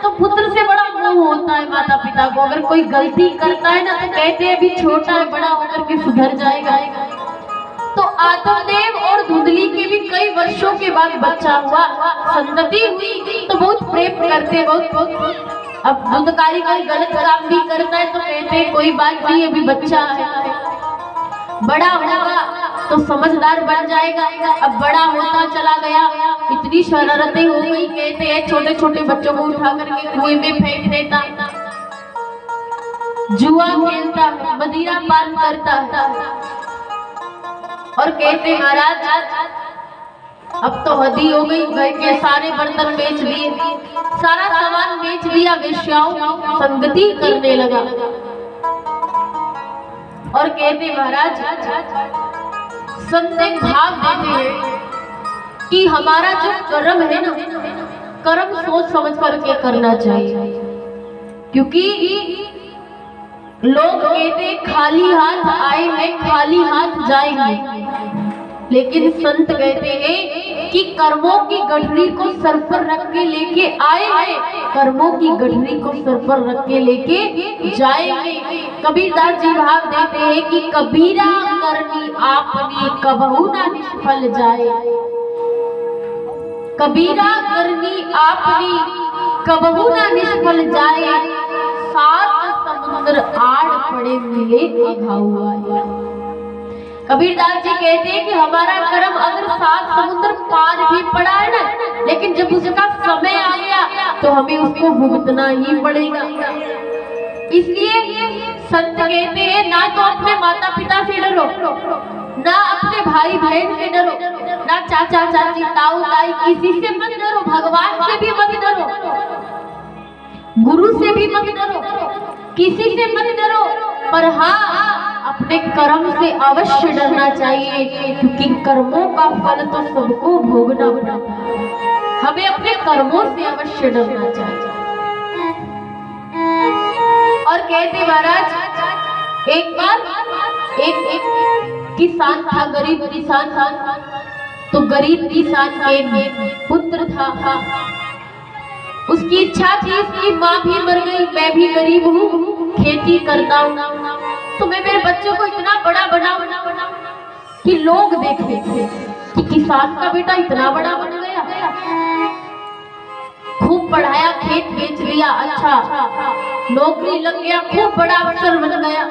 तो पुत्र से बड़ा मोह होता है माता पिता को। अगर कोई गलती करता है ना तो कहते हैं अभी छोटा है, बड़ा होकर के सुधर जाएगा। तो आत्मदेव और धुंधली के भी कई वर्षों के बाद बच्चा हुआ, संतति हुई, तो बहुत प्रेम करते, बहुत। अब धुंधकारी कोई गलत काम भी करता है तो कहते हैं कोई बात नहीं, अभी बच्चा है, बड़ा होगा तो समझदार बन जाएगा। अब बड़ा होता चला गया, इतनी शरारतें हो गई, कहते हैं छोटे छोटे बच्चों को उठा करके कुएं में फेंक देता, जुआ खेलता, मदिरा पान करता, और कहते महाराज अब तो हद ही हो गई, घर के सारे बर्तन बेच लिए, सारा सामान बेच लिया, वेश्याओं संगति करने लगा। और कहते महाराज संत एक भाव देते हैं कि हमारा जो कर्म है ना, कर्म सोच समझ करके करना चाहिए, क्योंकि लोग कहते खाली हाथ आए हैं खाली हाथ जाएंगे, लेकिन संत कहते हैं कि कर्मों की गठरी को सर पर रख के लेके आए हैं, कर्मों की गठरी को सर पर रख के लेके जाएंगे। कबीरदास जी भाव देते हैं कि कबीरा करनी आपनी कबहू ना निष्फल जाए, कबीरा करनी आपनी कबहू ना निष्फल जाए, सात समुद्र आड़ पड़े मिले अघाउआ। कबीरदास जी कहते हैं कि हमारा कर्म अगर 7 समुद्र पार भी पड़ा है ना, लेकिन जब उसका समय आ गया तो हमें उसको भुगतना ही पड़ेगा। इसलिए संत कहते हैं ना तो अपने माता पिता से डरो, ना अपने भाई बहन से डरो, ना चाचा चाची ताऊ ताई किसी से मत डरो, भगवान से भी मत डरो, गुरु से भी मत डरो, किसी से मत डरो, पर हाँ अपने कर्म से अवश्य डरना चाहिए, क्योंकि कर्मों का फल तो सबको भोगना पड़ता है। हमें अपने कर्मों से अवश्य डरना चाहिए। और कहते महाराज एक बार एक किसान था, गरीब किसान था, तो गरीब किसान के पुत्र था, उसकी इच्छा थी, उसकी माँ भी मर गई, मैं भी गरीब हूँ, खेती करता हूँ, तो मैं मेरे बच्चों को इतना बड़ा बनाऊं कि लोग देखें कि किसान का बेटा इतना बड़ा बन गया, खूब पढ़ाया, खेत बेच लिया, अच्छा नौकरी लग गया, खूब बड़ा अफसर बन गया।